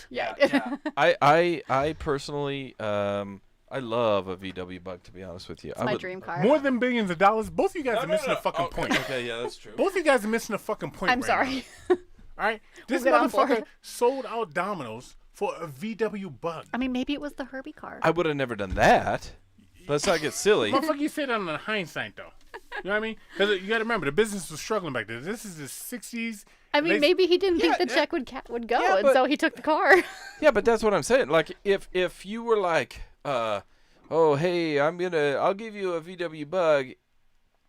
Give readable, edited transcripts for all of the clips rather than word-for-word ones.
Yeah. I personally, I love a VW Bug, to be honest with you. It's my dream car. More than billions of dollars. Both of you guys are missing a fucking point. Okay, yeah, that's true. Both of you guys are missing a fucking point. I'm sorry. All right, this We'll get on motherfucker board. sold out Domino's for a VW Bug. I mean, maybe it was the Herbie car. I would have never done that. Let's not get silly. Motherfucker, you say that in hindsight, though. You know what I mean? Because you got to remember, the business was struggling back then. This is the 60s. I mean, maybe he didn't think the check would go, Yeah, and so he took the car. Yeah, but that's what I'm saying. Like, if you were like, oh, hey, I'll give you a VW Bug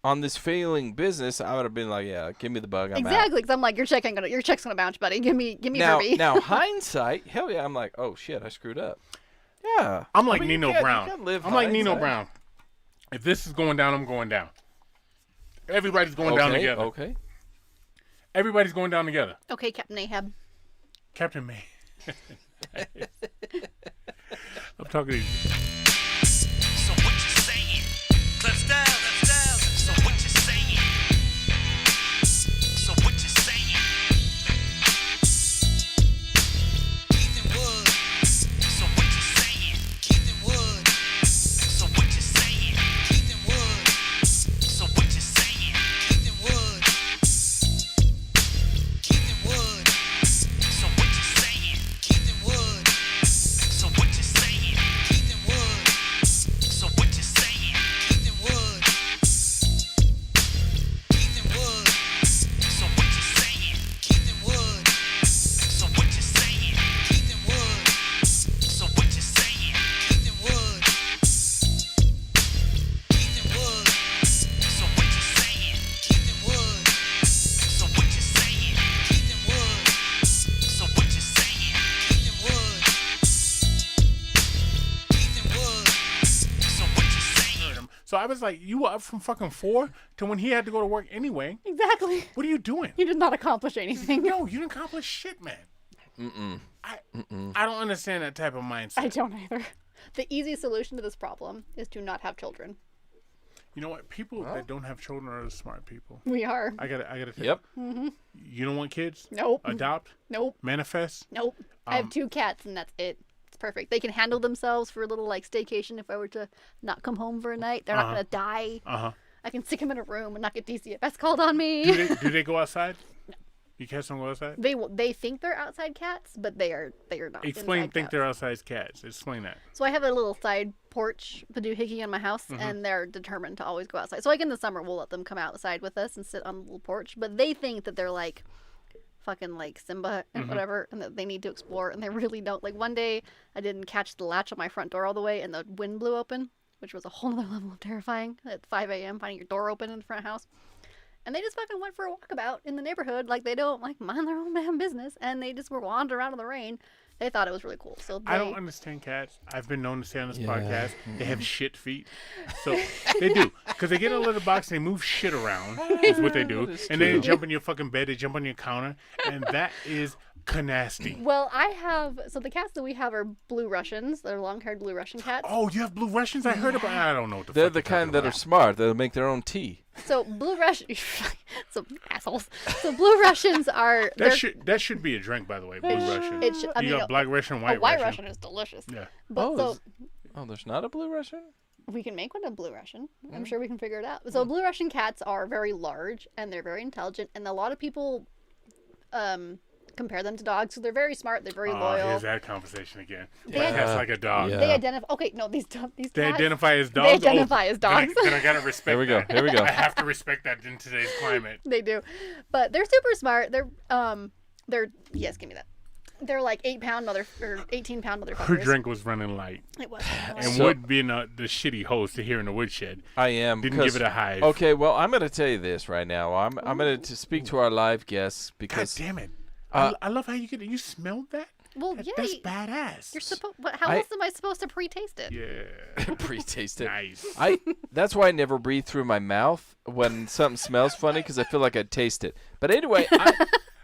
on this failing business, I would have been like, yeah, give me the Bug. I'm Exactly, out. because I'm like, your check's gonna bounce, buddy. Give me Herbie. Now, hindsight, hell yeah, I'm like, oh shit, I screwed up. Yeah. I'm like I mean, Nino Brown. I'm like Nino hindsight. Brown. If this is going down, I'm going down. Everybody's going down together. Okay. Everybody's going down together. Okay, Captain Ahab. Captain May. I'm talking to you. So what you saying? Clips down, clips down. So what you saying? So what you saying? Ethan Wood. So what you saying? Ethan Wood. So what you saying? Ethan Wood. So what you saying? Ethan Wood. Ethan Wood. So what you saying? Ethan Wood. So what you saying? Ethan Wood. So what you saying? Ethan Wood. Ethan Wood. So what you saying? Ethan Wood. So what you saying? Ethan Wood. So what you saying? Ethan Wood. Ethan Wood. So what you saying? Ethan Wood. So what you saying? Ethan Wood. So what you saying? Ethan Wood. Ethan Wood. So what you saying? So I was like, you were up from fucking 4 to when he had to go to work anyway. Exactly. What are you doing? You did not accomplish anything. No, you didn't accomplish shit, man. I don't understand that type of mindset. I don't either. The easy solution to this problem is to not have children. You know what? People that don't have children are the smart people. We are. I gotta tell Yep. Mm-hmm. you don't want kids? Nope. Adopt? Nope. Manifest? Nope. I have 2 cats, and that's it. It's perfect. They can handle themselves for a little like staycation. If I were to not come home for a night, they're not gonna die. I can stick them in a room and not get DCFS called on me. Do they go outside? No. You cats don't go outside? They think they're outside cats, but they are not. Explain inside think cats. they're outside cats. Explain that. So I have a little side porch, Padoohickey, in my house, and they're determined to always go outside. So like in the summer, we'll let them come outside with us and sit on the little porch. But they think that they're like fucking like Simba and whatever, and that they need to explore, and they really don't. Like one day, I didn't catch the latch on my front door all the way, and the wind blew open, which was a whole other level of terrifying. At 5 a.m., finding your door open in the front house. And they just fucking went for a walkabout in the neighborhood, like they don't like mind their own damn business, and they just were wandering around in the rain. They thought it was really cool. So I don't understand cats. I've been known to say on this podcast they have shit feet. So they do. Because they get in a little box and they move shit around. Is what they do. And then they jump in your fucking bed. They jump on your counter. And that is nasty. Well, so the cats that we have are blue Russians. They're long-haired blue Russian cats. Oh, you have blue Russians? I heard about. I don't know what the They're fuck the you're kind talking that are about. smart. They'll make their own tea. So blue Russians, some assholes. So blue Russians are. That should be a drink, by the way. Blue Russian. You got black Russian, white white Russian. Russian is delicious. Yeah. But There's not a blue Russian? we can make one a blue Russian. I'm sure we can figure it out. So blue Russian cats are very large and they're very intelligent, and a lot of people compare them to dogs. So they're very smart. They're very loyal. Here's that conversation again. They- That's like a dog. Yeah. They identify. Okay, no, these cats. They identify as dogs. They identify as dogs. Then I gotta respect. Here we go. that. Here we go. I have to respect that in today's climate. They do, but they're super smart. They're yes, give me that. They're like 8-pound or 18-pound motherfuckers. Her drink was running light, It was. and Wood being the shitty host here in the woodshed, I am. didn't give it a hive. Okay, well, I'm going to tell you this right now. I'm going to speak to our live guests God because damn it! I love how you smelled that. Well, That's yeah. badass. You're supposed. How else am I supposed to pre-taste it? Yeah. pre-taste it. Nice. That's why I never breathe through my mouth when something smells funny because I feel like I'd taste it. But anyway,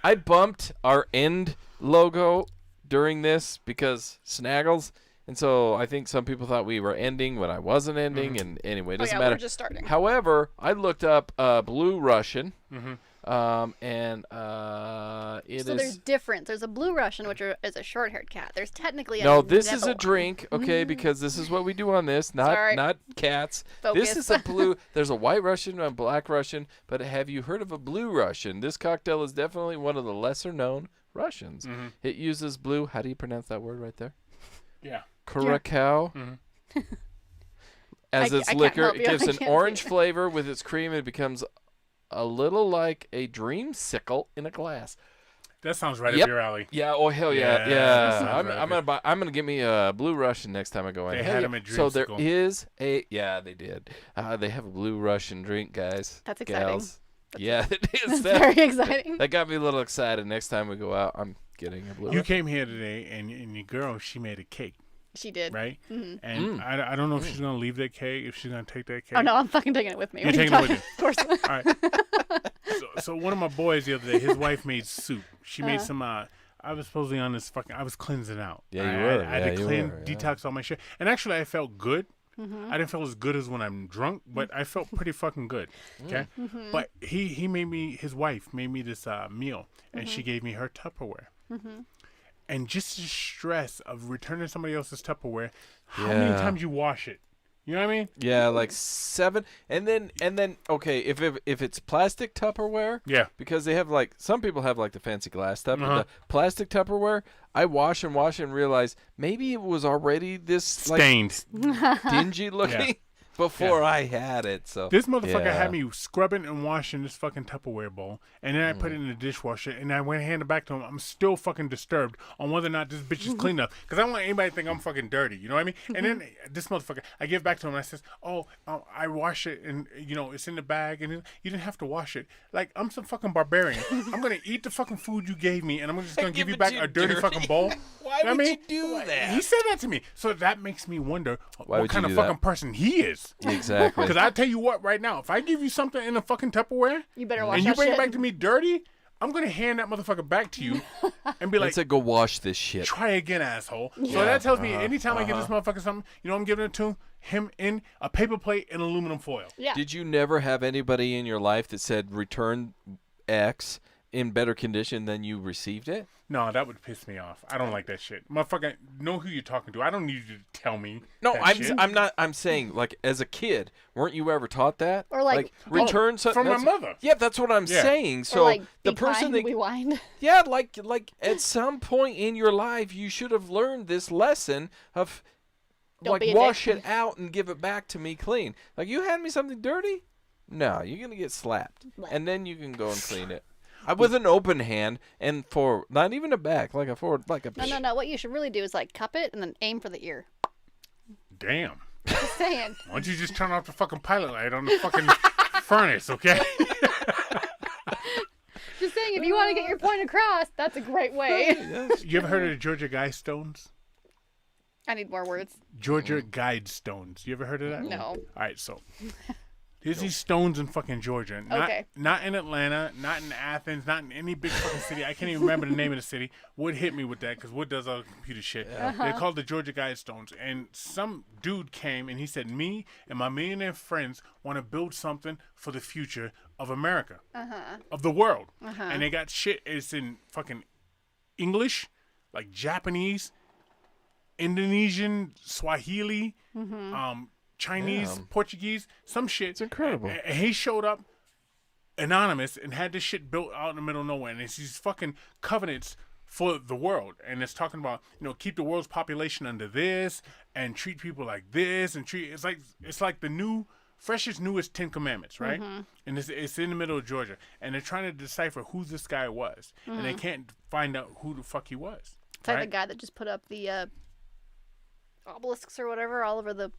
I bumped our end logo during this because Snaggles, and so I think some people thought we were ending when I wasn't ending, and anyway, it doesn't matter. We're just starting. However, I looked up Blue Russian, And it So is. there's difference. There's a blue Russian, which is a short-haired cat. There's technically a No, this is a Neville. drink, okay? Because this is what we do on this, not Sorry. not cats. Focus. This is a blue. There's a white Russian and a black Russian, but have you heard of a blue Russian? This cocktail is definitely one of the lesser-known Russians. It uses blue. How do you pronounce that word right there? Yeah. Curacao. As I its can't liquor, help it you. gives I an can't orange see. flavor with its cream. It becomes a little like a dreamsicle in a glass. That sounds right Yep. up your alley. Yeah. Oh hell yeah. Yeah, Yeah. that sounds right I'm up gonna buy. I'm gonna get me a blue Russian next time I go in. They Hell had yeah. 'em at So there Dreamsicle. is a. Yeah, they did. They have a blue Russian drink, guys. That's exciting. Gals. Yeah, it is. That's very exciting. That got me a little excited. Next time we go out, I'm getting a blue. You Russian. came here today, and your girl, she made a cake, She did. right? Mhm. And I don't know if she's gonna leave that cake, if she's gonna take that cake. Oh no, I'm fucking taking it with me. You're What are taking it with talking- Of course. All right. So one of my boys the other day, his wife made soup. She made some. I was supposedly on this fucking. I was cleansing out. Yeah, you I were. had Yeah, to you clean, were, yeah. detox all my shit, and actually I felt good. I didn't feel as good as when I'm drunk, but I felt pretty fucking good. Okay, but he made me. His wife made me this meal, and she gave me her Tupperware. And just the stress of returning somebody else's Tupperware, how many Yeah. times you wash it? You know what I mean? Yeah, like 7, and then okay, if it's plastic Tupperware, Yeah. because they have like some people have like the fancy glass stuff, but the plastic Tupperware, I wash and realize maybe it was already this like Stained. dingy looking before I had it. So This motherfucker yeah. had me scrubbing and washing this fucking Tupperware bowl, and then I put it in the dishwasher, and I went and handed it back to him. I'm still fucking disturbed on whether or not this bitch is clean enough, because I don't want anybody to think I'm fucking dirty. You know what I mean? And then this motherfucker, I give it back to him, and I says, "Oh, I wash it, and it's in the bag, and you didn't have to wash it. Like I'm some fucking barbarian. I'm gonna eat the fucking food you gave me, and I'm just gonna give you it back to you a dirty dirty. fucking bowl." Why You know would what I you mean? do that? He said that to me, so that makes me wonder Why what would kind you of do that? fucking person he is. Exactly. Because I tell you what, right now, if I give you something in a fucking Tupperware, You better wash and you that bring shit. it back to me dirty, I'm gonna hand that motherfucker back to you and be like, Let's say go wash this shit. "Try again, asshole." So Yeah. that tells me anytime I give this motherfucker something, you know, what I'm giving it to him in a paper plate and aluminum foil. Yeah. Did you never have anybody in your life that said return X in better condition than you received it? No, that would piss me off. I don't like that shit. Motherfucker, know who you're talking to. I don't need you to tell me. No, that I'm shit. I'm not. I'm saying like as a kid, weren't you ever taught that? Or, like, return something from my that's- mother. Yeah, that's what I'm Yeah. saying. Or So like, the be person kind, that we wind. yeah, like at some point in your life, you should have learned this lesson of Don't like be a wash dick. it out and give it back to me clean. Like you hand me something dirty, no, you're gonna get slapped, and then you can go and clean it. With an open hand and for not even a back, like a forward, like a. No. What you should really do is like cup it and then aim for the ear. Damn. Just saying. Why don't you just turn off the fucking pilot light on the fucking furnace, okay? Just saying, if you want to get your point across, that's a great way. You ever heard of the Georgia Guidestones? I need more words. Georgia Guidestones. You ever heard of that? No. All right, so there's these stones in fucking Georgia. Not, Okay. Not in Atlanta, not in Athens, not in any big fucking city. I can't even remember the name of the city. Wood hit me with that because Wood does all the computer shit. They're called the Georgia Guidestones. And some dude came and he said, me and my millionaire friends want to build something for the future of America, of the world. And they got shit. It's in fucking English, like Japanese, Indonesian, Swahili, Chinese, Damn. Portuguese, some shit. It's incredible. And he showed up anonymous and had this shit built out in the middle of nowhere. And it's these fucking covenants for the world. And it's talking about, keep the world's population under this and treat people like this and it's like the new freshest, newest 10 Commandments, right? And it's in the middle of Georgia. And they're trying to decipher who this guy was. And they can't find out who the fuck he was. It's like right? the guy that just put up the obelisks or whatever all over the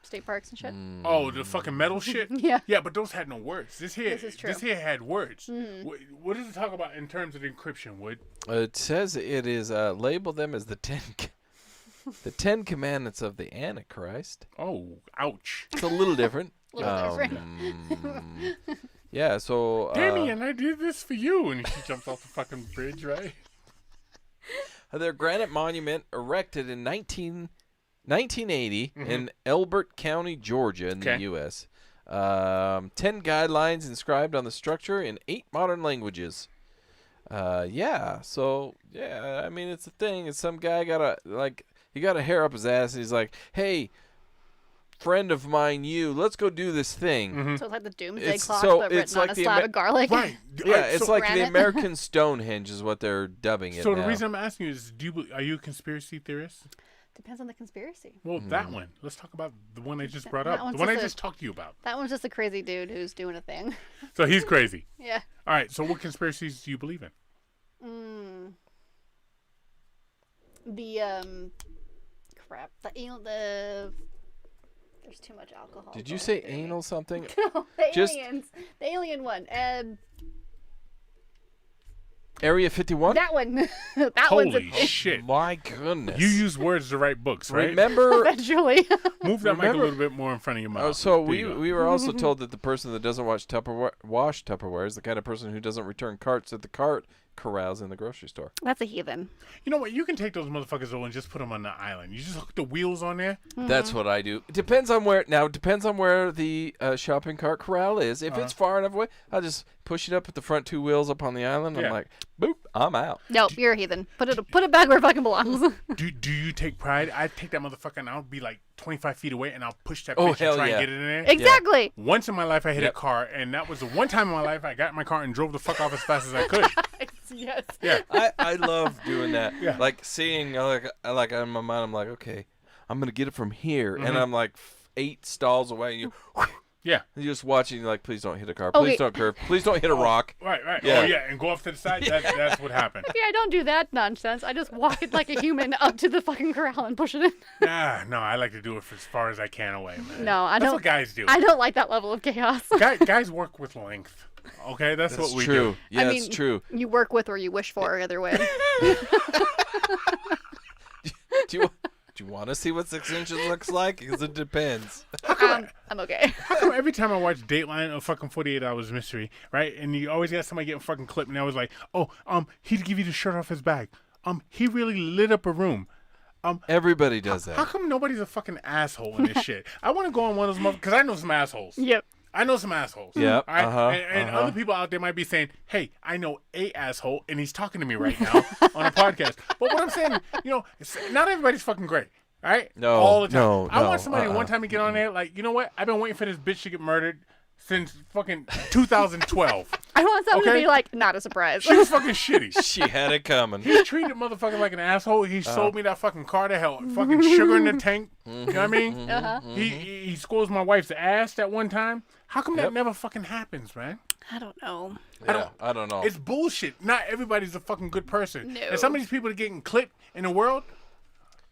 state parks and shit. Oh, the fucking metal shit? Yeah. Yeah, but those had no words. This is true. had words. What does it talk about in terms of encryption, Wood? It says it is label them as the 10 commandments of the Antichrist. Oh, ouch. It's a little different. Little different. Yeah, so Damien, I did this for you. And he jumps off the fucking bridge, right? their granite monument erected in 1980 in Elbert County, Georgia, in the Okay. U.S. 10 guidelines inscribed on the structure in 8 modern languages. Yeah. So yeah, I mean it's a thing. It's some guy he got a hair up his ass, and he's like, "Hey, friend of mine, let's go do this thing." So it's like the doomsday It's- clock, so but it's written on like a the slab of garlic. Right. Yeah, Alright, it's so, like the Granite. American Stonehenge is what they're dubbing it so the now. reason I'm asking you is, are you a conspiracy theorist? Depends on the conspiracy. Well, that one. Let's talk about the one I just brought That up. one's The one I just a- just talked to you about. That one's just a crazy dude who's doing a thing. So he's crazy. Yeah. All right. So what conspiracies do you believe in? The crap. There's too much alcohol. Did you going say through me. anal something? No, the Just- aliens. The alien one. Area 51? That one. That one's a Holy thing. shit. My goodness. You use words to write books, right? Remember? Eventually. Move that mic a remember- little bit more in front of your mouth. Oh, so There you go. we were also told that the person that doesn't wash Tupperware is the kind of person who doesn't return carts at the cart corrals in the grocery store. That's a heathen. You know what? You can take those motherfuckers over and just put them on the island. You just hook the wheels on there. That's what I do. It depends on where. Now, it depends on where the shopping cart corral is. If it's far enough away, I'll just push it up with the front 2 wheels up on the island. Yeah. I'm like, boop, I'm out. Nope, you're a heathen. Put it back where it fucking belongs. Do you take pride? I take that motherfucker and I'll be like 25 feet away and I'll push that Oh, bitch hell and try yeah. and get it in there. Exactly. Once in my life, I hit Yep. a car, and that was the one time in my life I got in my car and drove the fuck off as fast as I could. Yes. Yeah. I love doing that. Yeah. Like seeing, like in my mind, I'm like, okay, I'm going to get it from here. And I'm like 8 stalls away. And Yeah. you're just watching, you're like, please don't hit a car. Okay. Please don't curve. Please don't hit a rock. Right. Yeah. Oh, yeah, and go off to the side. That's what happened. Yeah, I don't do that nonsense. I just walk it like a human up to the fucking corral and push it in. No, I like to do it for as far as I can away, man. No, I That's don't. what guys do. I don't like that level of chaos. Guys work with length. Okay, that's what we true. do. Yeah, I mean, it's true. You work with or you wish for, either way. Do you want to see what 6 inches looks like? Because it depends. I'm okay. How come every time I watch Dateline or fucking 48 Hours Mystery, right, and you always got somebody getting fucking clipped, and I was like, he'd give you the shirt off his back. He really lit up a room. Everybody does How that. come nobody's a fucking asshole in this shit? I want to go on one of those motherfuckers, because I know some assholes. Yep. I know some assholes. Yep, All right? uh-huh, And uh-huh. other people out there might be saying, hey, I know a asshole, and he's talking to me right now on a podcast. But what I'm saying, not everybody's fucking great. All right? No, All the time. no, I no, want somebody one time to get on there, like, you know what? I've been waiting for this bitch to get murdered since fucking 2012. I want someone to Okay. be like, not a surprise. She was fucking shitty. She had it coming. He treated motherfucker like an asshole. He sold me that fucking car to hell. Fucking sugar in the tank. You know what I mean? Uh-huh. He scores my wife's ass that one time. How come that Yep. never fucking happens, man? I don't know. Yeah, I don't know. It's bullshit. Not everybody's a fucking good person. No. And some of these people that are getting clipped in the world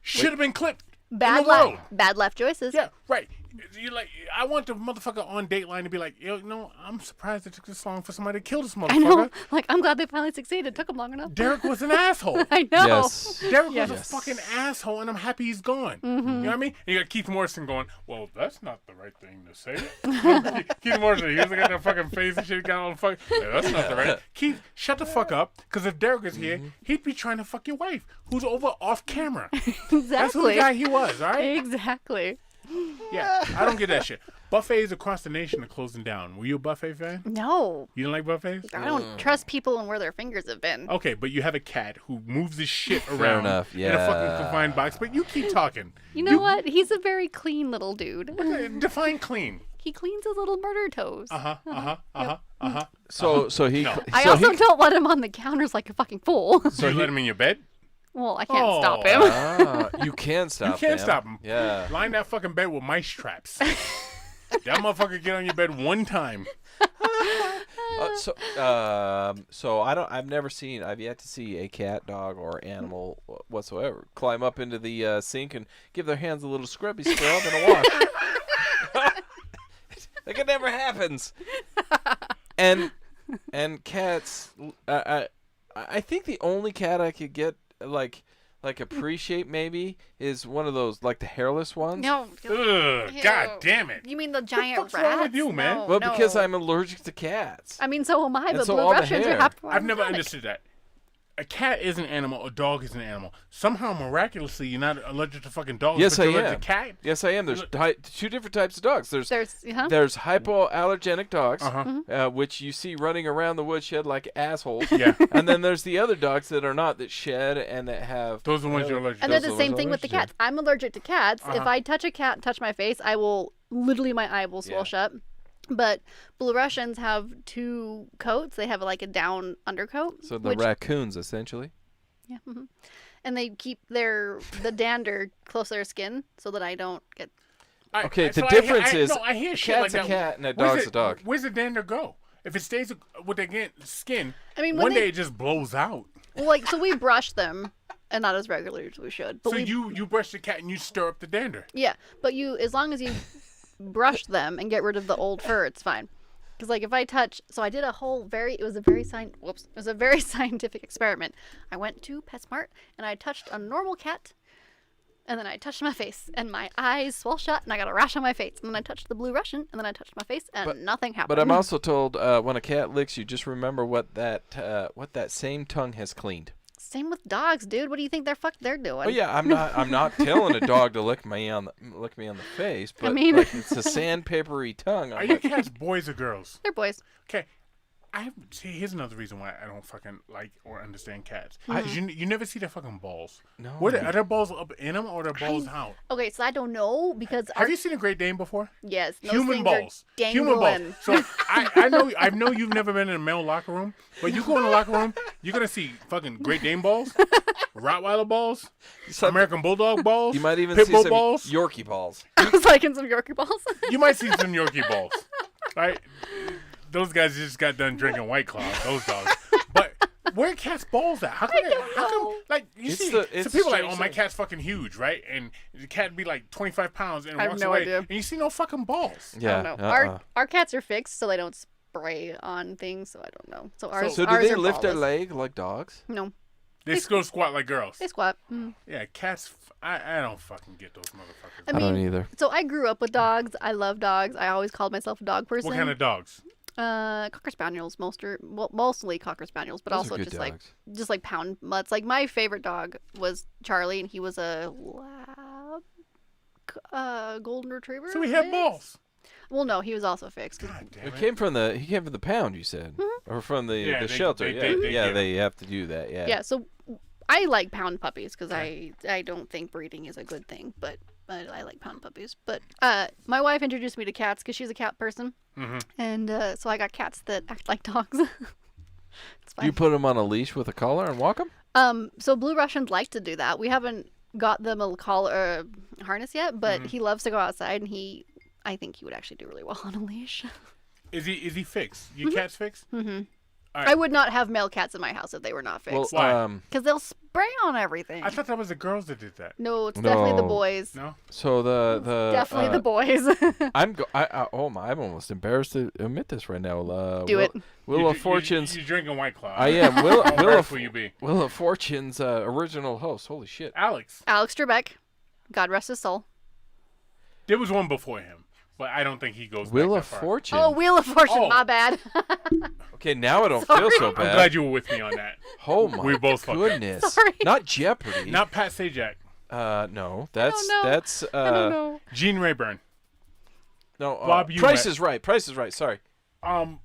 should have been clipped Bad in the world. bad life choices. Yeah, right. You're like, I want the motherfucker on Dateline to be like, I'm surprised it took this long for somebody to kill this motherfucker. I know. Like, I'm glad they finally succeeded. It took them long enough. Derek was an asshole. I know. Yes. Derek Yes. was a fucking asshole, and I'm happy he's gone. You know what I mean? And you got Keith Morrison going, well, that's not the right thing to say. Keith Morrison, he doesn't got that fucking face and shit. Got all the fuck. Yeah, that's not the right. Keith, shut the fuck up. Because if Derek is here, he'd be trying to fuck your wife, who's over off camera. That's who the Exactly. guy he was, all right? Exactly. Yeah, I don't get that shit. Buffets across the nation are closing down. Were you a buffet fan? No. You don't like buffets? I don't trust people and where their fingers have been. Okay, but you have a cat who moves his shit around enough, in a fucking yeah. confined box. But you keep talking. You know what? He's a very clean little dude. Define clean. He cleans his little murder toes. So he. No. I so also he, don't let him on the counters like a fucking fool. So you let him in your bed? Well, I can't Oh. stop him. you can stop. You can't him. stop him. Yeah. Line that fucking bed with mice traps. That motherfucker get on your bed one time. I've never seen. I've yet to see a cat, dog, or animal whatsoever climb up into the sink and give their hands a little scrubby scrub and a wash. Like it never happens. And cats. I think the only cat I could get like appreciate maybe is one of those like the hairless ones. No. Ugh, Ew. God damn it. You mean the giant fuck's rats? wrong with you, man? No, Well, no. because I'm allergic to cats. I mean, so am I, And but so blue all the Russians are hair. half. I've never understood that. a cat is an animal, a dog is an animal. Somehow, miraculously, you're not allergic to fucking dogs. Yes, but I you're am. allergic to cat. Yes, I am. There's two different types of dogs. There's There's hypoallergenic dogs, Uh-huh. which you see running around the woodshed like assholes. Yeah. And then there's the other dogs that are not, that shed and that have. Those are the ones you're allergic to. And they're Those the are same ones thing with the allergic cats. I'm allergic to cats. If Uh-huh. I touch a cat and touch my face, I will literally, my eye will swell Yeah. shut. But blue Russians have 2 coats. They have like a down undercoat. So the which, raccoons, essentially. yeah, and they keep the dander close to their skin so that I don't get. Okay, the so difference is I hear a shit like cat's a that. cat and a Where's dog's a dog. Where's the dander go? If it stays with the skin, I mean, when one they- day it just blows out. Well, like, so we brush them, and not as regularly as we should. But So we, you brush the cat and you stir up the dander. yeah, but as long as you brush them and get rid of the old fur, it's fine. Because like if I touch, so I did it was a very scientific experiment. I went to PetSmart and I touched a normal cat, and then I touched my face, and my eyes swell shut, and I got a rash on my face. And then I touched the blue Russian, and then I touched my face, and nothing happened. But I'm also told when a cat licks you, just remember what that same tongue has cleaned. Same with dogs, dude. What do you think they're doing? Oh yeah, I'm not telling a dog to lick me on the face, but mean- like, it's a sandpapery tongue. Are I'm your like, cats boys or girls? They're boys. Okay. Here's another reason why I don't fucking like or understand cats. 'Cause you never see their fucking balls. No. What are their balls up in them or their balls out? Okay, so I don't know because Have you seen a Great Dane before? yes, those Human things are balls. dangling. Human balls. So I know you've never been in a male locker room, but you go in the locker room, you're gonna see fucking Great Dane balls, Rottweiler balls, American Bulldog balls, you might even Pit see Bull some balls. Yorkie balls. I was like in some Yorkie balls. You might see some Yorkie balls, right? Those guys just got done drinking White Claw. Those dogs. But where are cats' balls at? How come? Like you It's see, the- some it's people are like, strange oh, my thing. cat's fucking huge, right? And the cat be like 25 pounds and I have walks no away, idea. and you see no fucking balls. Yeah. I don't know. Our cats are fixed, so they don't spray on things. So I don't know. So ours. So do ours they are lift their ballless. leg like dogs? No, They still squat like girls. they squat. Mm. Yeah, cats. I don't fucking get those motherfuckers. I I don't mean, either. so I grew up with dogs. I love dogs. I always called myself a dog person. What kind of dogs? Cocker spaniels, mostly cocker spaniels, but Those are also good just dogs. like pound mutts. Like my favorite dog was Charlie, and he was a lab, golden retriever. So we have mix. balls. Well, no, he was also fixed. God damn He it. came from the pound, you said, or from the Yeah, they- shelter. they- Yeah, they yeah, give. they have to do that. Yeah. Yeah, so I like pound puppies because I don't think breeding is a good thing, but I like pound puppies. But my wife introduced me to cats because she's a cat person, and so I got cats that act like dogs. It's fine. You put them on a leash with a collar and walk them? So blue Russians like to do that. We haven't got them a collar harness yet, but he loves to go outside, and I think he would actually do really well on a leash. Is he fixed? Your cat's fixed? I would not have male cats in my house if they were not Well, fixed Why? because they'll spray on everything. I thought that was the girls that did that. No, it's definitely the No. boys. No. so the Definitely the boys. I'm almost embarrassed to admit this right now. Do it. Wheel of Fortune's. You're drinking White Claw. I am. How Wheel embarrassed will you be? of Fortune's original host. Holy shit. Alex. Alex Trebek, God rest his soul. There was one before him, but I don't think he goes Wheel back of that far. Fortune. Oh, Wheel of Fortune, Oh. my bad. Okay, now I don't feel so I'm bad. glad you were with me on that. Oh my We both fucked up. goodness. Sorry. Not Jeopardy. Not Pat Sajak. No. That's know. that's I don't know. Gene Rayburn. no. Bob Price Eubank. is Right. Price is Right. Sorry.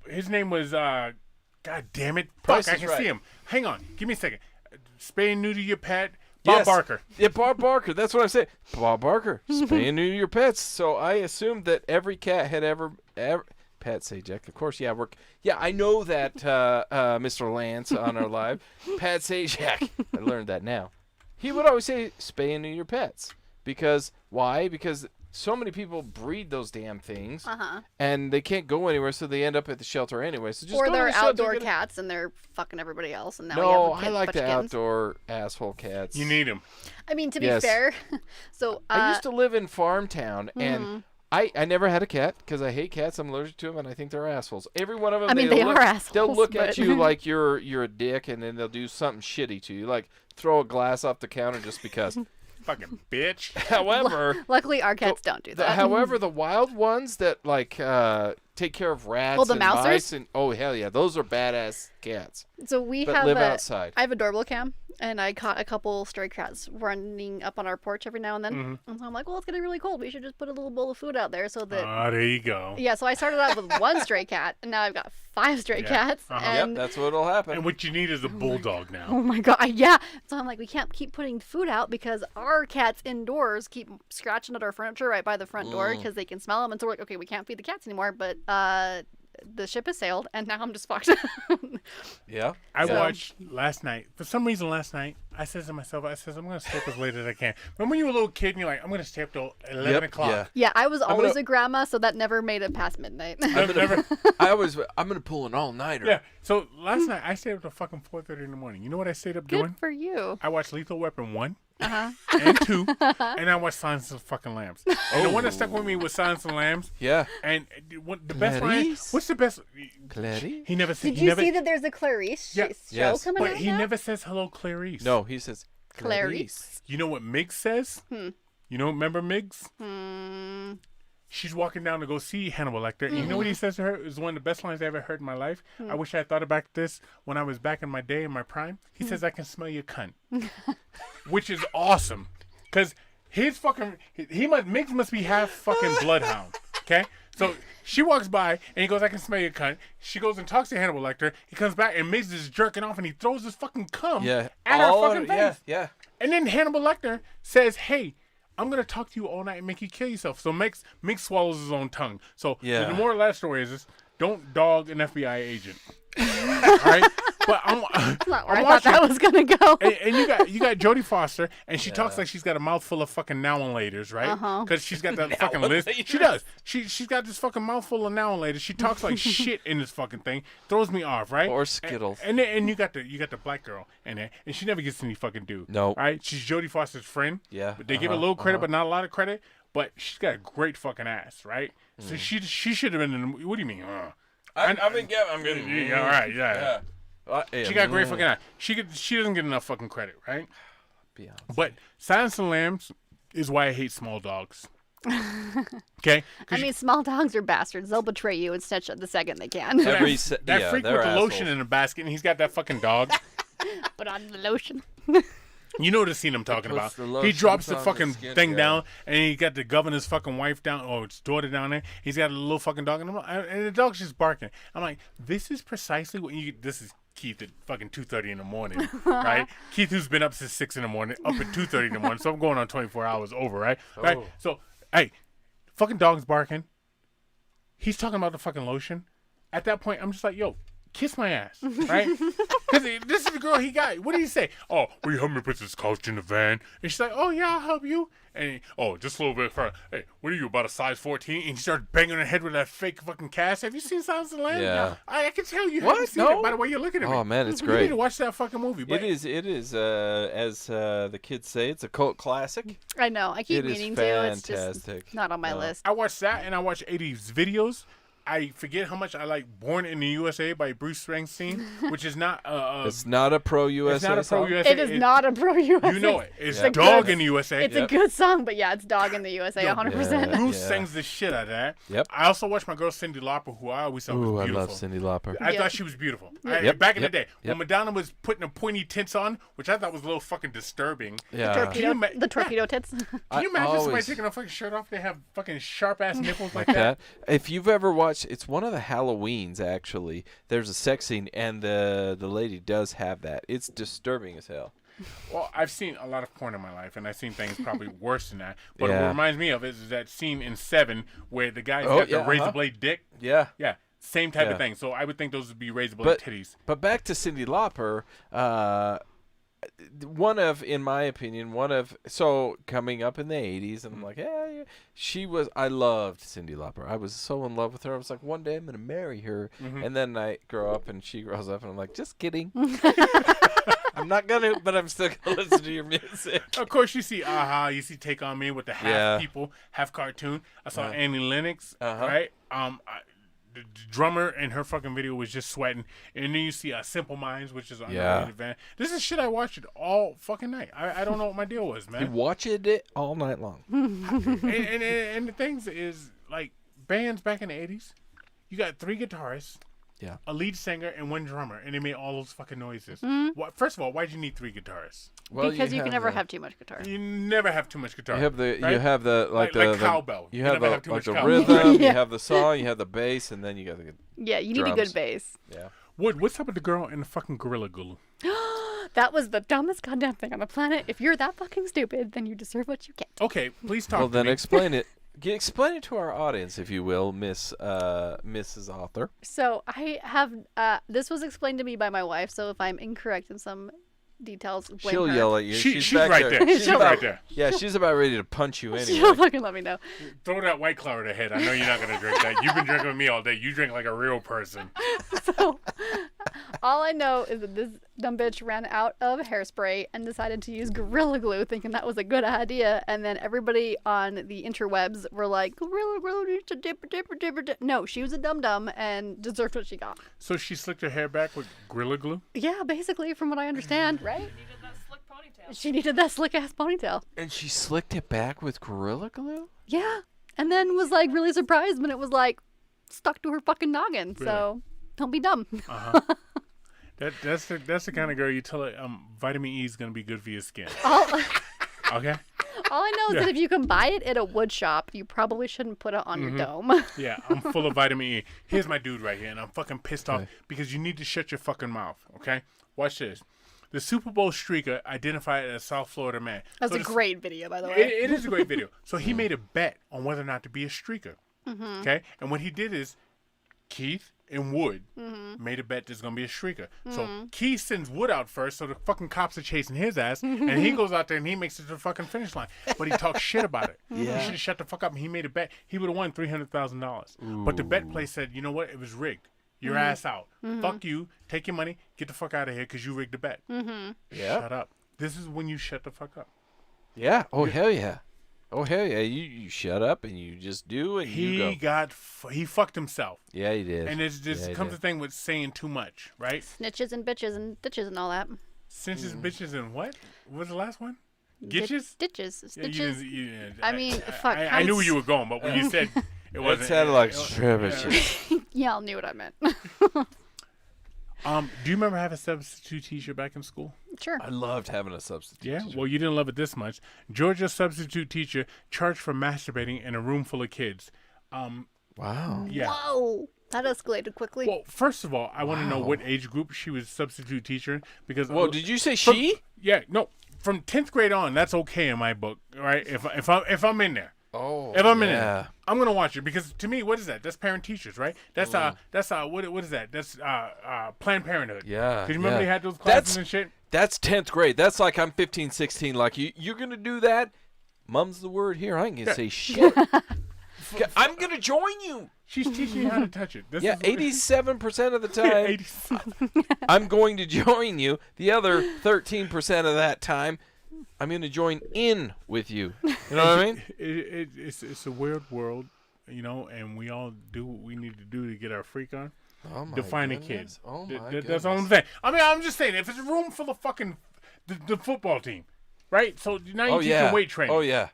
His name was God damn it. Price Fuck, I is can Right. see him. Hang on. Give me a second. Spay and neuter your pet. Bob Yes. Barker. Yeah, Bob Barker. That's what I'm saying. Bob Barker. Spay and neuter your pets. So I assumed that every cat had ever Pat Sajak, of course. Yeah, I know that Mr. Lance on our live. Pat Sajak. I learned that now. He would always say, "Spay and neuter your pets." Because why? Because so many people breed those damn things, and they can't go anywhere, so they end up at the shelter anyway. So just Or go to they're the shelter, outdoor get a- cats and they're fucking everybody else. And now No, we have I like bunch the of kittens. outdoor asshole cats. You need him. I mean, to be Yes. fair, so I used to live in farm town, Mm-hmm. and I never had a cat because I hate cats. I'm allergic to them, and I think they're assholes. Every one of them. I mean, they'll they look, are assholes, They'll look at but- you like you're a dick, and then they'll do something shitty to you, like throw a glass off the counter just because. Fucking bitch. However, luckily our cats don't do that. however, the wild ones that like take care of rats Well, the and mousers? mice. And, oh, hell yeah. Those are badass cats. So we But have live outside. I have a doorbell cam, and I caught a couple stray cats running up on our porch every now and then. Mm-hmm. And so I'm like, well, it's getting really cold. We should just put a little bowl of food out there so that. There you go. Yeah, so I started out with one stray cat, and now I've got 5 stray cats. Uh-huh. And Yep, that's what'll happen. And what you need is a bulldog now. oh my god, yeah. So I'm like, we can't keep putting food out because our cats indoors keep scratching at our furniture right by the front door because they can smell them. And so we're like, okay, we can't feed the cats anymore. But the ship has sailed, and now I'm just fucked. Yeah. I So- watched last night. For some reason, last night, I said to myself, I'm going to stay up as late as I can. Remember when you were a little kid and you're like, I'm going to stay up till 11 Yep, o'clock. yeah. Yeah, I was always gonna- a grandma, so that never made it past midnight. Never- I'm going to pull an all-nighter. yeah. So last night, I stayed up till fucking 4:30 in the morning. You know what I stayed up doing? Good for you. I watched Lethal Weapon 1 Uh-huh. and 2, and I watched Silence of the fucking Lambs. And the one that stuck with me was Silence of the Lambs. Yeah. And the best line, Clarice? what's the best? Clarice? He never said. Did he you never, see that there's a Clarice Yeah. show Yes. coming But out he now? never says hello, Clarice. No, he says Clarice. You know what Miggs says? You know, remember Miggs? Hmm. She's walking down to go see Hannibal Lecter. And you know what he says to her? It was one of the best lines I ever heard in my life. I wish I had thought about this when I was back in my day, in my prime. He says, I can smell your cunt. Which is awesome. Because his fucking... Miggs must be half fucking bloodhound. Okay? So she walks by, and he goes, I can smell your cunt. She goes and talks to Hannibal Lecter. He comes back, and Miggs is jerking off, and he throws his fucking cum Yeah. at her All fucking yeah, face. yeah. And then Hannibal Lecter says, hey, I'm going to talk to you all night and make you kill yourself. So Miggs swallows his own tongue. So Yeah. the moral of that story is this, don't dog an FBI agent. All right? But That's not where I'm I thought that watching- was gonna go. and you got Jodie Foster, and she talks like she's got a mouthful of fucking now-and-laters, right? Because she's got that fucking list. She does. She's got this fucking mouthful of now-and-laters. She talks like shit in this fucking thing. Throws me off, right? Or Skittles. And then you got the black girl in there, and she never gets any fucking due. No. Right? She's Jodie Foster's friend. Yeah, But they give her a little credit, but not a lot of credit. But she's got a great fucking ass, right? So she should have been in the movie. What do you mean? I'm getting. Yeah, all right, yeah. Yeah. She got a great fucking ass. She doesn't get enough fucking credit, right? Beyonce. But Silence of the Lambs is why I hate small dogs. Okay? I mean, small dogs are bastards. They'll betray you and snitch the second they can. that yeah, freak they're with the lotion assholes. in the basket, and he's got that fucking dog. Put on the lotion. You know the scene I'm talking about. puts the He lotion drops the on the fucking skin, thing yeah. down, and he got the governor's fucking wife down, or his daughter down there. He's got a little fucking dog, and the dog's just barking. I'm like, this is precisely what you. This is Keith at fucking 2:30 in the morning, right? Keith, who's been up since 6 in the morning, up at 2:30 in the morning, so I'm going on 24 hours over, right? Right. Oh. So, hey, fucking dog's barking. He's talking about the fucking lotion. At that point, I'm just like, yo, kiss my ass, right? Because this is the girl he got. What did he say? Oh, will you help me put this couch in the van? And she's like, oh, yeah, I'll help you. And just a little bit further. Hey, what are you, about a size 14? And he starts banging her head with that fake fucking cast. Have you seen Silence of the Lambs? Yeah. I can tell you What? haven't seen No? it by the way you're looking at me. Oh, man, it's You need great. to watch that fucking movie. But It is. As the kids say, it's a cult classic. I know. I keep It is meaning to. It's fantastic. just not on my No. list. I watched that, and I watched 80s videos. I forget how much I like Born in the USA by Bruce Springsteen, which is not It's not a pro USA. it's not a pro song. USA. It is not a pro USA. You know it. It's Yeah. Dog in the USA. It's Yep. a good song, but yeah, it's Dog in the USA, 100%. Yeah. Bruce sings the shit out of that. Yep. I also watched my girl Cyndi Lauper, who I always thought was Ooh, I beautiful. love Cyndi Lauper. I Yep. thought she was beautiful. Yep, Back in yep, the day, when yep. Madonna was putting the pointy tints on, which I thought was a little fucking disturbing. Yeah. Torpedo, Can you the torpedo tits. Can I you imagine somebody always- taking a fucking shirt off? They have fucking sharp ass nipples like Like that. that. If you've ever watched, it's one of the Halloweens actually. There's a sex scene, and the lady does have that. It's disturbing as hell. Well, I've seen a lot of porn in my life, and I've seen things probably worse than that. But Yeah. what reminds me of it is that scene in Seven where the guy's Oh, got yeah, the razor blade dick. Yeah. Yeah, same type Yeah. of thing. So I would think those would be razor blade But titties. but back to Cyndi Lauper. In my opinion, so coming up in the 80s, and I'm like, yeah, she was, I loved Cyndi Lauper. I was so in love with her. I was like, one day I'm going to marry her. And then I grow up and she grows up and I'm like, just kidding. I'm not going to, but I'm still going to listen to your music. Of course, you see Aha, you see Take On Me with the half Yeah. people, half cartoon. I saw Uh-huh. Annie Lennox, Uh-huh. right? The drummer in her fucking video was just sweating. And then you see Simple Minds, which is on Yeah. the van. This is shit I watched it all fucking night. I don't know what my deal was, You man. watched it all night long. and the things is, like, bands back in the 80s, You got 3 guitarists. Yeah. A lead singer and 1 drummer, and they made all those fucking noises. Mm-hmm. First of all, why'd you need 3 guitarists? Well, because you can never the- have too much guitar. You never have too much guitar. You have the right? you have the like cowbell. You You have never the have too like much the cowbell. rhythm. You Yeah. have the song. You have the bass, and then you got the Yeah, you need a drums. good bass. yeah. Wood, what's up with the girl and the fucking Gorilla Glue? That was the dumbest goddamn thing on the planet. If you're that fucking stupid, then you deserve what you get. Okay, please talk Well, to then me. explain it. Explain it to our audience, if you will, Mrs. Author. So I have this was explained to me by my wife. So if I'm incorrect in some details, blame She'll her. yell at you. She's back right there. She's She'll- right there. Yeah, she's about ready to punch you She'll anyway. fucking let me know. Throw that White Claw at her head. I know you're not going to drink that. You've been drinking with me all day. You drink like a real person. So all I know is that this dumb bitch ran out of hairspray and decided to use Gorilla Glue, thinking that was a good idea. And then everybody on the interwebs were like, Gorilla Glue needs to dip. No, she was a dum-dum and deserved what she got. So she slicked her hair back with Gorilla Glue? Yeah, basically, from what I understand, right? Needed that slick ponytail. She needed that slick-ass ponytail. And she slicked it back with Gorilla Glue? Yeah. And then was like really surprised when it was like stuck to her fucking noggin. So don't be dumb. That's the kind of girl you tell her vitamin E is going to be good for your skin. all, Okay? all I know is that if you can buy it at a wood shop, you probably shouldn't put it on your dome. Yeah, I'm full of vitamin E. Here's my dude right here, and I'm fucking pissed off because you need to shut your fucking mouth, okay? Watch this. The Super Bowl streaker identified as a South Florida man. That's So a this- great video, by the way. It is a great video. So he made a bet on whether or not to be a streaker. Okay? And what he did is Keith and Wood made a bet there's going to be a streaker. So Keith sends Wood out first, so the fucking cops are chasing his ass, and he goes out there and he makes it to the fucking finish line. But he talks shit about it. He should have shut the fuck up, and he made a bet. He would have won $300,000. But the bet place said, you know what? It was rigged. Your ass out. Fuck you. Take your money. Get the fuck out of here because you rigged the bet. Yeah. Shut up. This is when you shut the fuck up. Yeah. Oh, hell yeah. Oh, hell yeah. You shut up and you just do and you go. He fucked himself. Yeah, he did. And there's Yeah, he comes did. the thing with saying too much, right? Snitches and bitches and ditches and all that. Cinches, bitches, and what? What was the last one? Gitches? Ditches. Yeah, you Stitches. didn't- you didn't- I mean, fuck. I knew where you were going, but when you said it wasn't. It sounded like it- strawberry. Y'all knew what I meant. Do you remember having a substitute teacher back in school? Sure. I loved having a substitute. Yeah. teacher. Well, you didn't love it this much. Georgia's substitute teacher charged for masturbating in a room full of kids. Wow. Yeah. Whoa. That escalated quickly. Well, first of all, I want to know Wow. what age group she was substitute teacher in, because Whoa, did you say she? Yeah, no, from 10th grade on, that's okay in my book, right? If I'm in there, Oh, if I'm in yeah. there, I'm gonna watch it because to me, what is that? That's parent teachers, right? That's what is that? That's Planned Parenthood. Yeah, Because you remember yeah. they had those classes That's- and shit. That's 10th grade. That's like I'm 15, 16. Like, you're going to do that? Mum's the word here. I ain't going to say shit. I'm going to join you. She's teaching you how to touch it. This Yeah, is 87% of the time, 87. I'm going to join you. The other 13% of that time, I'm going to join in with you. You know what I mean? It's a weird world, you know, and we all do what we need to do to get our freak on. Oh my Define a goodness. kid. Oh my That's all I'm goodness. saying. I mean, I'm just saying, if it's a room full of fucking the football team, right? So now you Oh teach yeah. them weight training. Oh yeah.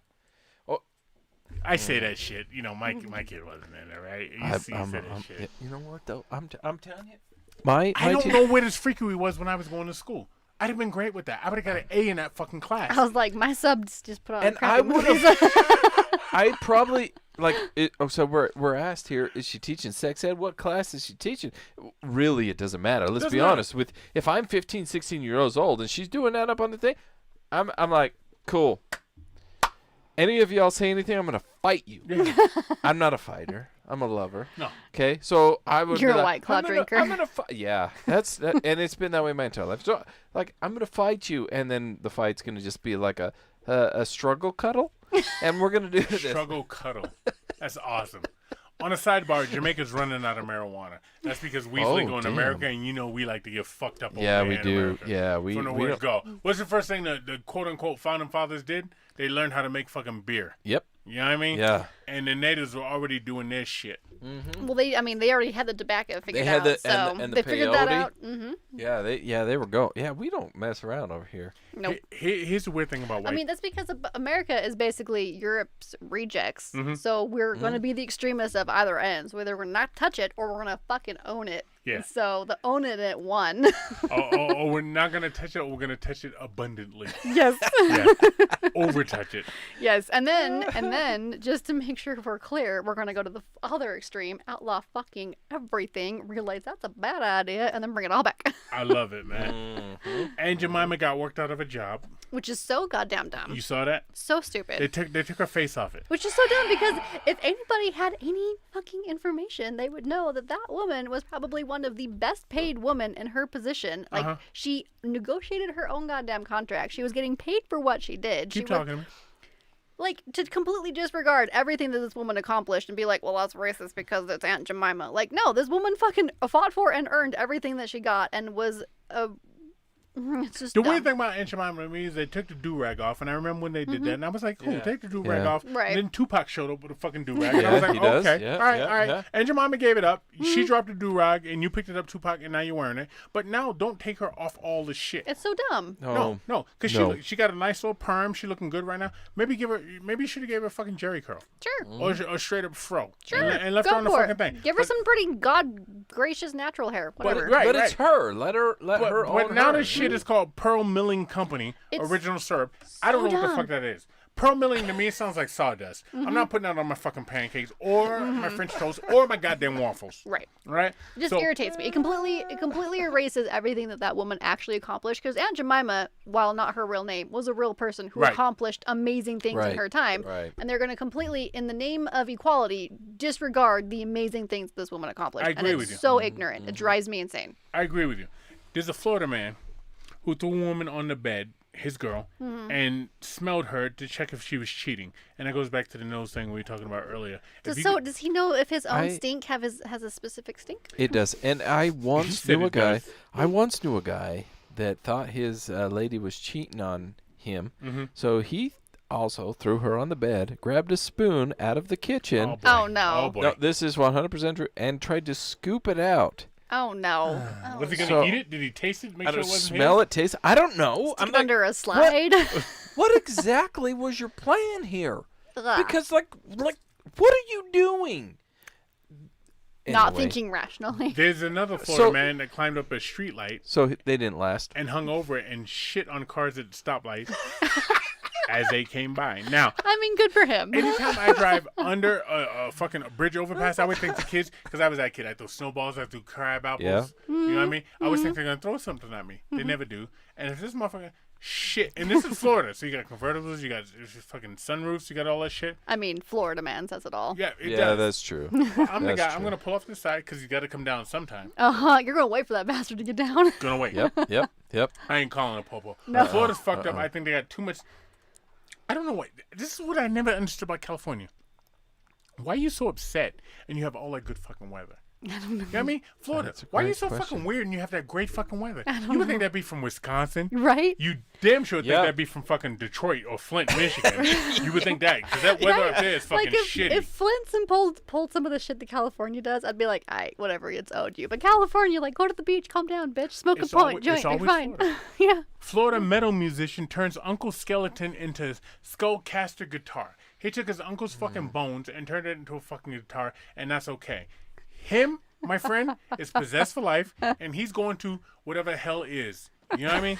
I say that shit. You know, my kid wasn't in there, right? You see, say that shit. yeah, you know what though? I'm telling you. My I don't te- know what as freaky he was when I was going to school. I'd have been great with that. I would have got an A in that fucking class. I was like, my subs just put on And crappy I would movies. have. I probably like it. Oh, so we're asked here: is she teaching sex ed? What class is she teaching? Really, it doesn't matter. Let's Doesn't be matter. honest. With if I'm 15, 16 years old and she's doing that up on the thing, I'm like, cool. Any of y'all say anything, I'm gonna fight you. I'm not a fighter. I'm a lover. No. Okay, so I would. You're be a like, White Claw drinker. I'm gonna fight. Yeah, that's that, and it's been that way my entire life. So like, I'm gonna fight you, and then the fight's gonna just be like a struggle cuddle, and we're gonna do this. Struggle cuddle. That's awesome. On a sidebar, Jamaica's running out of marijuana. That's because we Oh, legal in damn. America, and you know we like to get fucked up. Yeah, over we there in do. America. Yeah, we. From the we word don't- go. What's the first thing the quote unquote founding fathers did? They learned how to make fucking beer. Yep. You know what I mean? Yeah. And the natives were already doing their shit. Well, they already had the tobacco figured had out, the- so and the they figured that peyote. out. They were going. Yeah, we don't mess around over here. Nope. Here's the weird thing about white. I mean, that's because America is basically Europe's rejects. So we're going to be the extremists of either ends. Whether we're not touch it or we're going to fucking own it. Yeah. So the own it won. oh, we're not gonna touch it. Or we're gonna touch it abundantly. Yes. Yeah. Over touch it. Yes. And then, just to make sure we're clear, we're going to go to the other extreme, outlaw fucking everything, realize that's a bad idea, and then bring it all back. I love it, man. And Jemima got worked out of a job. Which is so goddamn dumb. You saw that? So stupid. They took her face off it. Which is so dumb because if anybody had any fucking information, they would know that that woman was probably one of the best paid women in her position. Like, she negotiated her own goddamn contract. She was getting paid for what she did. Keep talking to me. Like, to completely disregard everything that this woman accomplished and be like, well, that's racist because it's Aunt Jemima. Like, no, this woman fucking fought for and earned everything that she got and was a... It's just The dumb. weird thing about Aunt Jemima to me is they took the do-rag off, and I remember when they did that, and I was like, cool, take the do-rag Yeah. off. Right. And then Tupac showed up with a fucking do-rag, and I was Yeah, like, he does. okay, Yeah, all right, yeah, all right. yeah. Aunt Jemima gave it up. She dropped the do-rag, and you picked it up, Tupac, and now you're wearing it. But now, don't take her off all the shit. It's so dumb. No, because No. she got a nice little perm. She looking good right now. Maybe you should have gave her a fucking Jerry curl. Sure. Or straight up fro. Sure. And left Go her on the for fucking it. thing. Give her some pretty god gracious natural hair. Whatever. right. But it's her. Let her But own now her. this shit is called Pearl Milling Company, It's original syrup. I don't know so what the dumb. fuck that is. Pearl milling to me sounds like sawdust. I'm not putting that on my fucking pancakes or my French toast or my goddamn waffles. Right. Right? It just So- irritates me. It completely erases everything that woman actually accomplished. Because Aunt Jemima, while not her real name, was a real person who Right. accomplished amazing things in Right, her time. right. And they're going to completely, in the name of equality, disregard the amazing things this woman accomplished. I agree and with it's you. so ignorant. It drives me insane. I agree with you. There's a Florida man who threw a woman on the bed, his girl, and smelled her to check if she was cheating. And that goes back to the nose thing we were talking about earlier. If you Does he know if his own I- stink has a specific stink? It does. And I once said knew a it guy. does. I once knew a guy that thought his lady was cheating on him. So he also threw her on the bed, grabbed a spoon out of the kitchen. boy. Oh, no. Oh boy. No, this is 100% true, and tried to scoop it out. Oh no. Was he gonna So- eat it? Did he taste it? Make I sure it don't wasn't smell his? it, taste it. I don't know. Stick I'm it like, under a slide. what exactly was your plan here? Ugh. Because like, what are you doing? Not Anyway, thinking rationally. There's another Florida So- man that climbed up a street light So they didn't last. and hung over it and shit on cars at stoplights as they came by. Now, I mean, good for him. anytime I drive under a fucking bridge overpass, I always think the kids, because I was that kid, I threw snowballs, I threw crab apples. Yeah. You know what I mean? I always think they're going to throw something at me. They never do. And if this motherfucker, shit, and this is Florida, so you got convertibles, you got fucking sunroofs, you got all that shit. I mean, Florida man says it all. Yeah, it Yeah, does. that's true. Well, I'm the that's guy, true. I'm going to pull off the side because you got to come down sometime. You're gonna wait for that bastard to get down. Gonna wait. Yep. I ain't calling a popo. No. Florida's fucked up. I think they got too much. I don't know what. This is what I never understood about California. Why are you so upset and you have all that good fucking weather? I don't know. You know what I mean? Florida. That's a Why are you great so question. fucking weird and you have that great fucking weather? You would think that'd be from Wisconsin. Right? You damn sure think Yeah. that'd be from fucking Detroit or Flint, Michigan. You would think that because that weather up there is fucking like shitty. if Flintson pulled some of the shit that California does, I'd be like, alright, whatever, it's owed you. But California, like, go to the beach, calm down, bitch, smoke It's a point, always- joint, it's you're always fine. Florida. Yeah. Florida metal musician turns Uncle Skeleton into Skullcaster guitar. He took his uncle's fucking bones and turned it into a fucking guitar, and that's okay. Him, my friend, is possessed for life, and he's going to whatever hell is. You know what I mean?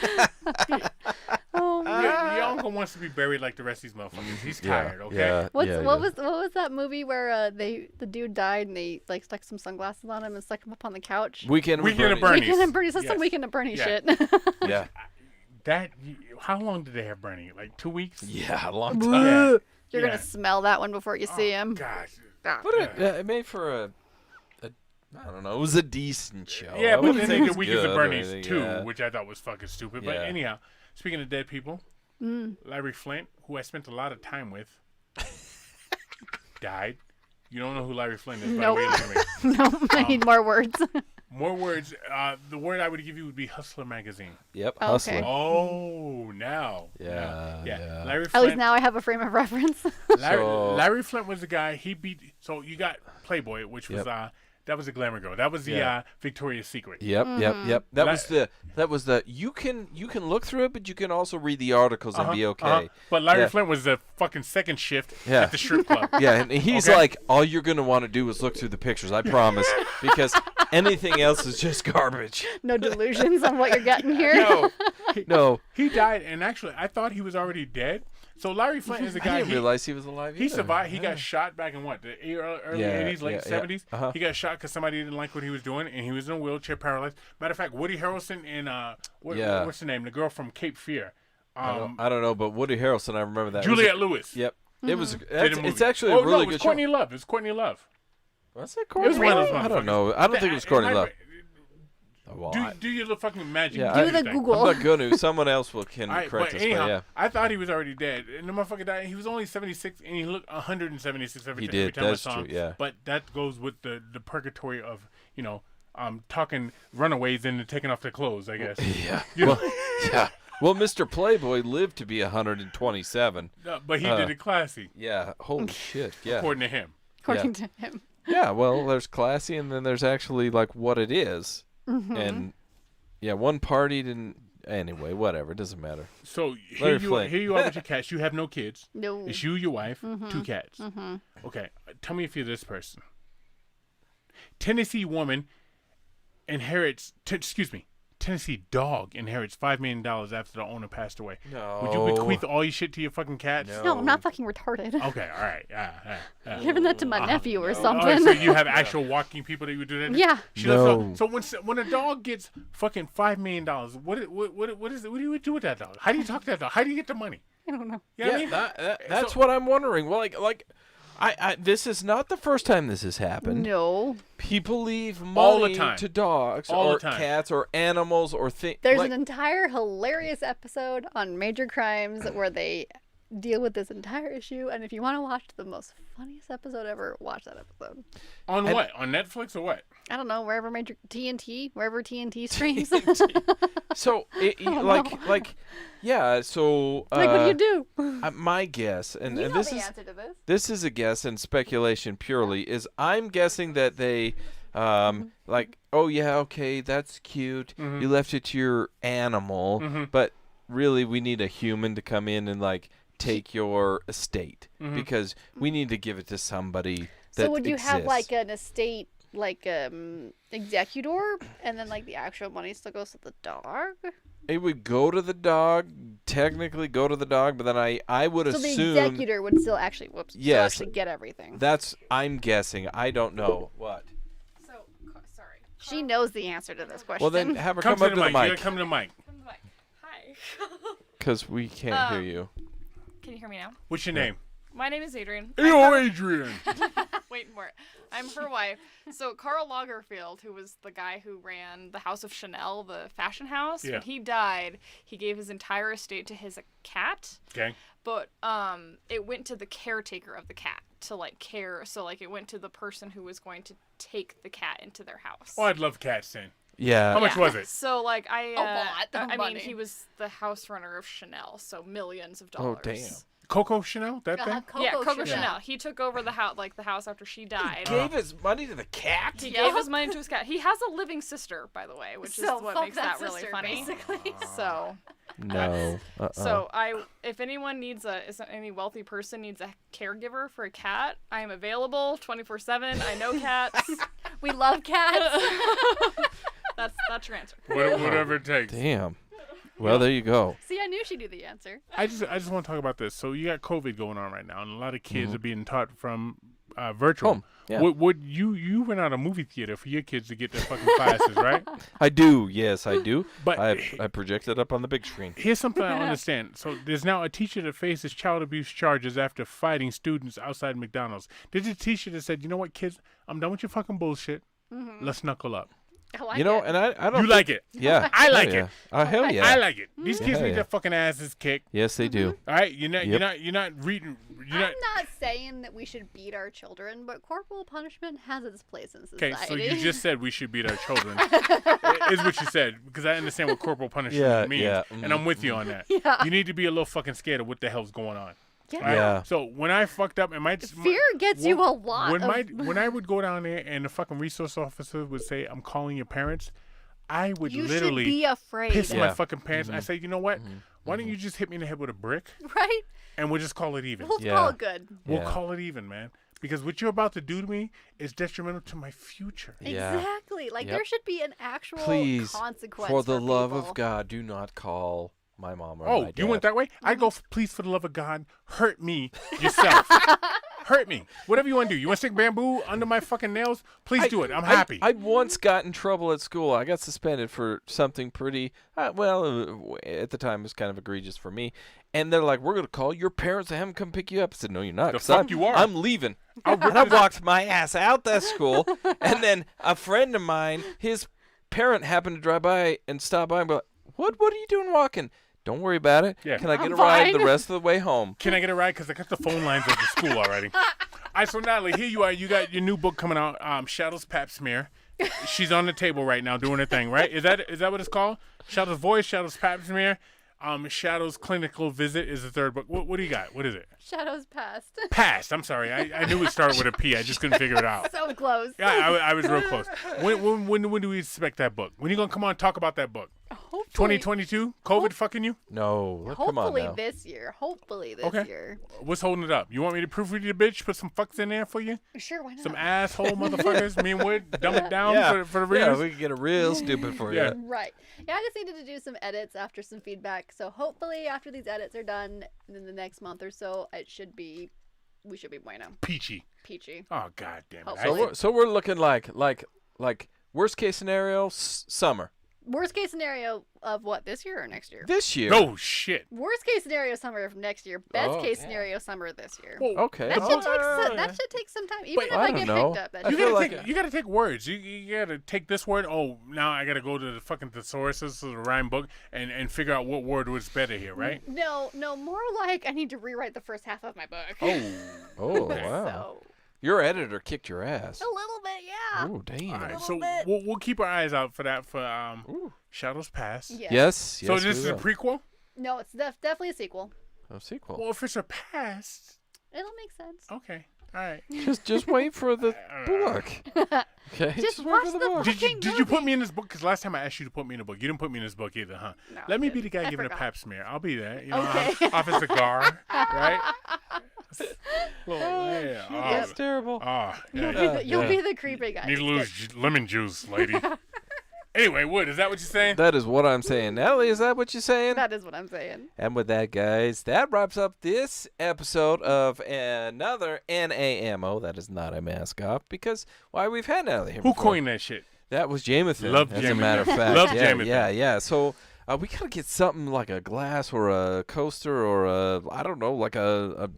Your uncle wants to be buried like the rest of these motherfuckers. He's tired, okay? Yeah. What yeah, was that movie where the dude died and they like stuck some sunglasses on him and stuck him up on the couch? Weekend Weekend at at Bernie's. Weekend at Bernie's. That's Yes. some Weekend at Bernie's Yeah. shit. Yeah. How long did they have Bernie? Like 2 weeks? Yeah, a long time. Yeah. You're Yeah. gonna smell that one before you see him. Gosh. Ah. But it made for a I don't know. It was a decent show. Yeah, I but wouldn't then say they it did was Weekends good at or Bernie's anything, too, yeah. which I thought was fucking stupid. But Yeah. anyhow, speaking of dead people, Larry Flint, who I spent a lot of time with, died. You don't know who Larry Flint is, by the Nope. way. Look at me. No, I need more words. More words. The word I would give you would be Hustler magazine. Yep. Okay. Hustler. Oh, now. Yeah, yeah. Larry At Flint. least now I have a frame of reference. Larry Flint was the guy. He beat. So you got Playboy, which was that was a glamour girl. That was the Victoria's Secret. Yep. That was the. You can look through it, but you can also read the articles and be okay. But Larry Flint was the fucking second shift at the strip club. Yeah, and he's like, all you're gonna want to do is look through the pictures. I promise, because anything else is just garbage. No delusions on what you're getting here. No. He died, and actually, I thought he was already dead. So Larry Flint is a guy. I didn't realize he was alive. He survived. He got shot back in what, the early 80s, late 70s. Uh-huh. He got shot because somebody didn't like what he was doing, and he was in a wheelchair, paralyzed. Matter of fact, Woody Harrelson and what's the name? The girl from Cape Fear. I don't know, but Woody Harrelson, I remember that. Juliette Lewis. Yep. It was. Did a movie. It's actually oh, a really no, it was good Courtney show. Love. It was Courtney Love. Was it Courtney It was one of Love? those I don't motherfuckers. know. I don't think it was Courtney Love. Do your little fucking magic. Yeah, Do the Google. I'm not going to. Someone else can All right, correct but us. anyhow, But yeah. I thought he was already dead. And the motherfucker died. He was only 76, and he looked 176 every time That's I saw true, him. yeah. But that goes with the purgatory of, talking runaways into taking off their clothes, I guess. Yeah. You know? Yeah. Well, Mr. Playboy lived to be 127. But he did it classy, Yeah. Holy shit. Yeah. according to him. According to him. Yeah. Well, there's classy, and then there's actually like what it is. And yeah, one party didn't. Anyway, whatever. It doesn't matter. So Larry here Flint. you are with your cats. You have no kids. No. It's you, your wife, 2 cats. Okay, tell me if you're this person. Tennessee woman inherits. Tennessee dog inherits $5 million after the owner passed away. No. Would you bequeath all your shit to your fucking cats? No, I'm not fucking retarded. Okay, all right. Giving that to my nephew or All something. right, so you have actual walking people that you would do that to? Yeah. So when a dog gets fucking $5 million, what is it? What do you do with that dog? How do you talk to that dog? How do you get the money? I don't know. You know what I Yeah, mean? that's what I'm wondering. Well, like, I this is not the first time this has happened. No. People leave All the money time. to dogs All or the time. cats or animals or things. There's an entire hilarious episode on Major Crimes where they deal with this entire issue. And if you want to watch the most funniest episode ever, watch that episode. On what? On Netflix or what? I don't know, wherever Major TNT, wherever TNT streams. So, yeah. So, Like, what do you do? my guess, and You know this the is answer to this. this is a guess and speculation purely, is I'm guessing that they, like, oh yeah, okay, that's cute. You left it to your animal, but really we need a human to come in and like take your estate because we need to give it to somebody that So would you have exists. like an estate, like executor, and then like the actual money still goes to the dog? It would go to the dog, technically go to the dog, but then I would So the assume executor would still actually, still Yes. actually get everything. that's, I'm guessing. I don't know. What? So, sorry. She knows the answer to this question. Well, then have her Come come to up the to the mic. You mic gotta come to the mic. Come to the mic. Hi. because we can't hear you. Can you hear me now? What's your name? My name is Adrian. Yo, Adrian. Wait for it. I'm her wife. So Karl Lagerfeld, who was the guy who ran the House of Chanel, the fashion house, Yeah. when he died, he gave his entire estate to his cat. Okay. But it went to the caretaker of the cat to like care. So like it went to the person who was going to take the cat into their house. Oh, I'd love cats then. Yeah. How much was it? So like A lot of I mean, money. he was the house runner of Chanel, so millions of Oh, dollars. damn. Coco Chanel? That thing? Yeah, Coco Chanel. He took over the house after she died. Gave his money to the cat? He gave his money to his cat. He has a living sister, by the way, which So is what fuck makes that that really sister, funny. basically. So, No. so if anyone needs any wealthy person needs a caregiver for a cat, I am available 24/7. I know cats. We love cats. That's your answer. Whatever it takes. Damn. Well, there you go. See, I knew she knew the answer. I just want to talk about this. So you got COVID going on right now, and a lot of kids are being taught from virtual. Home, yeah. Would you rent out a movie theater for your kids to get their fucking classes, right? I do. Yes, I do. But- I project it up on the big screen. Here's something I don't understand. So there's now a teacher that faces child abuse charges after fighting students outside McDonald's. There's a teacher that said, "You know what, kids? I'm done with your fucking bullshit. Let's knuckle up." I like You know, it. and I don't. You like it. Yeah. I like Hell it. yeah. Oh hell yeah. I like it. These kids Hell need yeah. their fucking asses kicked. Yes, they do. All right, you're not reading. You're not. I'm not saying that we should beat our children, but corporal punishment has its place in Okay, society. so you just said we should beat our children. Is what you said, because I understand what corporal punishment Yeah, means, yeah, and I'm with you on that. Yeah. You need to be a little fucking scared of what the hell's going on. Yeah. Right? Yeah. So when I fucked up, and Fear gets you a lot. When I would go down there and the fucking resource officer would say, "I'm calling your parents," I would You literally should be afraid. piss my Yeah. fucking pants. I say, you know what? Why don't you just hit me in the head with a brick, Right? and we'll just call it even. We'll Yeah. call it good. We'll Yeah. call it even, man. Because what you're about to do to me is detrimental to my future. Yeah. Exactly. Like Yep. there should be an actual Please, consequence. for the love people. of God, do not call my mom or Oh, my dad. you went that way? I go, please, for the love of God, hurt me yourself. Hurt me. Whatever you want to do. You want to stick bamboo under my fucking nails? Please do it. I'm happy. I once got in trouble at school. I got suspended for something pretty, at the time it was kind of egregious for me. And they're like, we're going to call your parents and have them come pick you up. I said, no, you're not. The 'cause fuck you are. I'm leaving. I'll And rip I this- walked my ass out that school. And then a friend of mine, his parent happened to drive by and stop by and be like, what are you doing walking? Don't worry about it. Yeah. Can I get I'm a ride the fine. rest of the way home? Can I get a ride? Because I got the phone lines at the school already. All right, so Natalie, here you are. You got your new book coming out, Shadow's Pap Smear. She's on the table right now doing her thing, right? Is that what it's called? Shadow's Voice, Shadow's Pap Smear. Shadow's Clinical Visit is the third book. What do you got? What is it? Shadows past. Past. I'm sorry. I knew it started with a P. I just couldn't figure it out. So close. Yeah, I was real close. When do we expect that book? When you gonna come on and talk about that book? Hopefully, 2022? COVID fucking you? No. Come on hopefully now. this year. Hopefully this Okay. year. What's holding it up? You want me to proofread the bitch? Put some fucks in there for you? Sure, why not? Some asshole motherfuckers? Me and Wood dumb it down Yeah. for the Yeah, readers? we can get it real stupid for Yeah. you. Right. Yeah, I just needed to do some edits after some feedback. So hopefully after these edits are done in the next month or so, we should be bueno. Peachy. Peachy. Oh, god damn it. Hopefully. So we're looking like worst case scenario, summer. Worst case scenario of what, this year or next year? This year. No shit. Worst case scenario summer of next year. Best Oh, case yeah. scenario summer this year. Well, Okay. That Oh, should take some time. Even if I I don't get know. picked up, that I You should feel gotta like take you gotta take words. You gotta take this word. Oh, now I gotta go to the fucking thesauruses of the rhyme book and figure out what word was better here, right? No, more like I need to rewrite the first half of my book. Oh wow. So, Your editor kicked your ass. a little bit, yeah. Oh damn. All right, little so bit. we'll keep our eyes out for that for Shadows Pass. Yeah. Yes. So this is a prequel. No, it's definitely a sequel. a sequel. Well, if it's a past, It'll make sense. okay, all right. Just wait for the book. Okay. Just wait watch for the book. fucking Did you put me in this book? Because last time I asked you to put me in a book, you didn't put me in this book either, huh? No, Let me I be the guy didn't. I giving a forgot. pap smear. I'll be there. You know, Okay. off a cigar, right? Yeah. That's terrible. Oh, You'll, yeah. you'll be the creepy guy. Need to lose lemon juice, lady. Anyway, Wood, is that what you're saying? That is what I'm saying. Natalie, is that what you're saying? That is what I'm saying. And with that, guys, that wraps up this episode of another NAMO. That is not a mascot because we've had Natalie here Who before. coined that shit? That was Jamathan. Love as a matter of Jamathan. fact. Love yeah, Jamathan. yeah. So we gotta get something like a glass or a coaster or I don't know, like a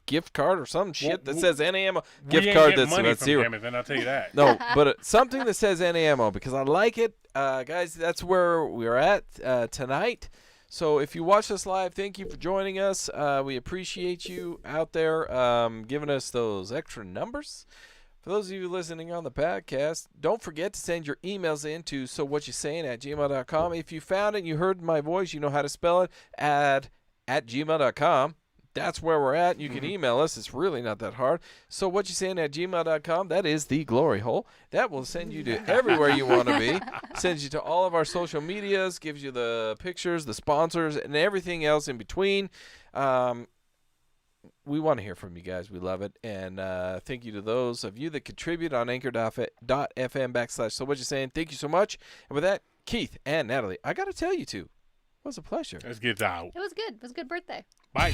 gift card or some shit that says NAMO. Gift we ain't card getting that's money about from zero. Jamathan, I'll tell you that. No, but something that says NAMO because I like it. Guys, that's where we're at tonight. So if you watch us live, thank you for joining us. We appreciate you out there giving us those extra numbers. For those of you listening on the podcast, don't forget to send your emails in to SoWhutChuSayin@gmail.com. If you found it and you heard my voice, you know how to spell it at gmail.com. That's where we're at. You can email us. It's really not that hard. So what you saying at gmail.com, that is the glory hole. That will send you to everywhere you want to be. Sends you to all of our social medias, gives you the pictures, the sponsors, and everything else in between. We want to hear from you guys. We love it. And thank you to those of you that contribute on anchor.fm/so what you saying. Thank you so much. And with that, Keith and Natalie, I got to tell you two, it was a pleasure. Let's get out. It was good. It was a good birthday. Bye.